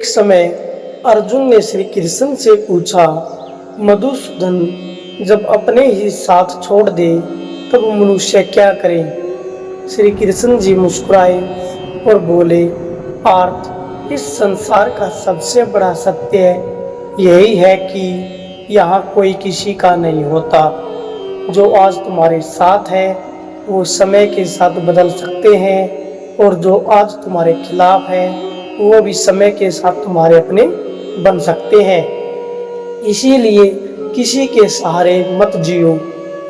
एक समय अर्जुन ने श्री कृष्ण से पूछा, मधुसूदन, जब अपने ही साथ छोड़ दे तब मनुष्य क्या करे? श्री कृष्ण जी मुस्कुराए और बोले, पार्थ, इस संसार का सबसे बड़ा सत्य यही है कि यहाँ कोई किसी का नहीं होता। जो आज तुम्हारे साथ है वो समय के साथ बदल सकते हैं, और जो आज तुम्हारे खिलाफ है वो भी समय के साथ तुम्हारे अपने बन सकते हैं। इसीलिए किसी के सहारे मत जियो,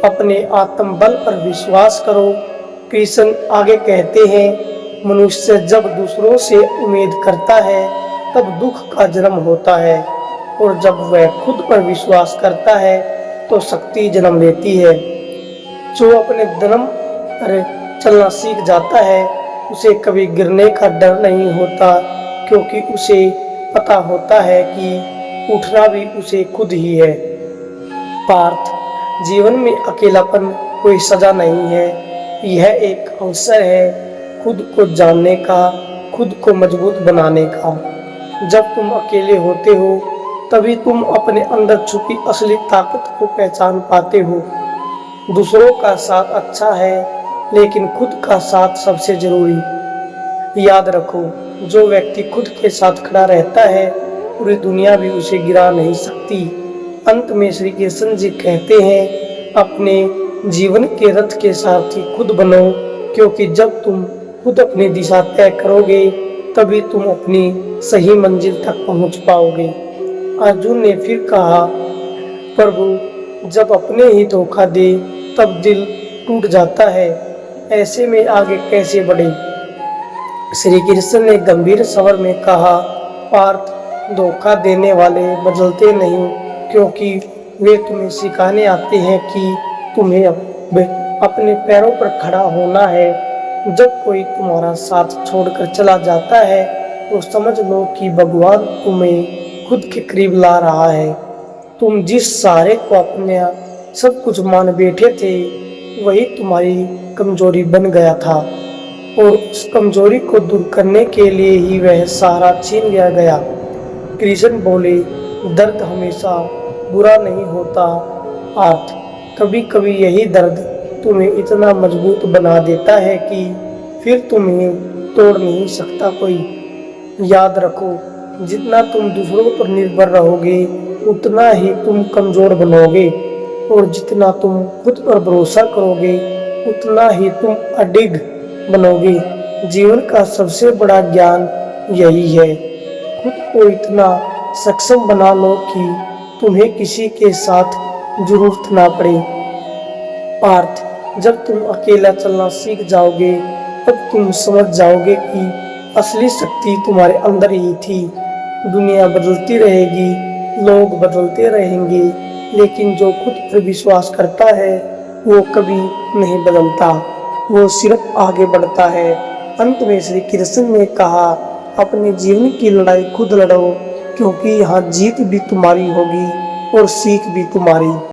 अपने आत्मबल पर विश्वास करो। कृष्ण आगे कहते हैं, मनुष्य जब दूसरों से उम्मीद करता है तब दुख का जन्म होता है, और जब वह खुद पर विश्वास करता है तो शक्ति जन्म लेती है। जो अपने दम पर चलना सीख जाता है उसे कभी गिरने का डर नहीं होता, क्योंकि उसे पता होता है कि उठना भी उसे खुद ही है। पार्थ, जीवन में अकेलापन कोई सजा नहीं है, यह एक अवसर है खुद को जानने का, खुद को मजबूत बनाने का। जब तुम अकेले होते हो तभी तुम अपने अंदर छुपी असली ताकत को पहचान पाते हो। दूसरों का साथ अच्छा है, लेकिन खुद का साथ सबसे जरूरी। याद रखो, जो व्यक्ति खुद के साथ खड़ा रहता है पूरी दुनिया भी उसे गिरा नहीं सकती। अंत में श्री कृष्ण जी कहते हैं, अपने जीवन के रथ के सारथी खुद बनो, क्योंकि जब तुम खुद अपनी दिशा तय करोगे तभी तुम अपनी सही मंजिल तक पहुंच पाओगे। अर्जुन ने फिर कहा, प्रभु, जब अपने ही धोखा दे तब दिल टूट जाता है, ऐसे में आगे कैसे बढ़े? श्री कृष्ण ने गंभीर स्वर में कहा, पार्थ, धोखा देने वाले बदलते नहीं, क्योंकि वे तुम्हें सिखाने आते हैं कि तुम्हें अपने पैरों पर खड़ा होना है। जब कोई तुम्हारा साथ छोड़कर चला जाता है तो समझ लो कि भगवान तुम्हें खुद के करीब ला रहा है। तुम जिस सहारे को अपने सब कुछ मान बैठे थे वही तुम्हारी कमजोरी बन गया था, और उस कमजोरी को दूर करने के लिए ही वह सहारा छीन लिया गया। कृष्ण बोले, दर्द हमेशा बुरा नहीं होता पार्थ, कभी कभी यही दर्द तुम्हें इतना मजबूत बना देता है कि फिर तुम्हें तोड़ नहीं सकता कोई। याद रखो, जितना तुम दूसरों पर निर्भर रहोगे उतना ही तुम कमजोर बनोगे, और जितना तुम खुद पर भरोसा करोगे उतना ही तुम अडिग बनोगे। जीवन का सबसे बड़ा ज्ञान यही है, खुद को इतना सक्षम बना लो कि तुम्हें किसी के साथ जरूरत ना पड़े। पार्थ, जब तुम अकेला चलना सीख जाओगे तब तुम समझ जाओगे कि असली शक्ति तुम्हारे अंदर ही थी। दुनिया बदलती रहेगी, लोग बदलते रहेंगे, लेकिन जो खुद पर विश्वास करता है वो कभी नहीं बदलता, वो सिर्फ आगे बढ़ता है। अंत में श्री कृष्ण ने कहा, अपने जीवन की लड़ाई खुद लड़ो, क्योंकि यहाँ जीत भी तुम्हारी होगी और सीख भी तुम्हारी।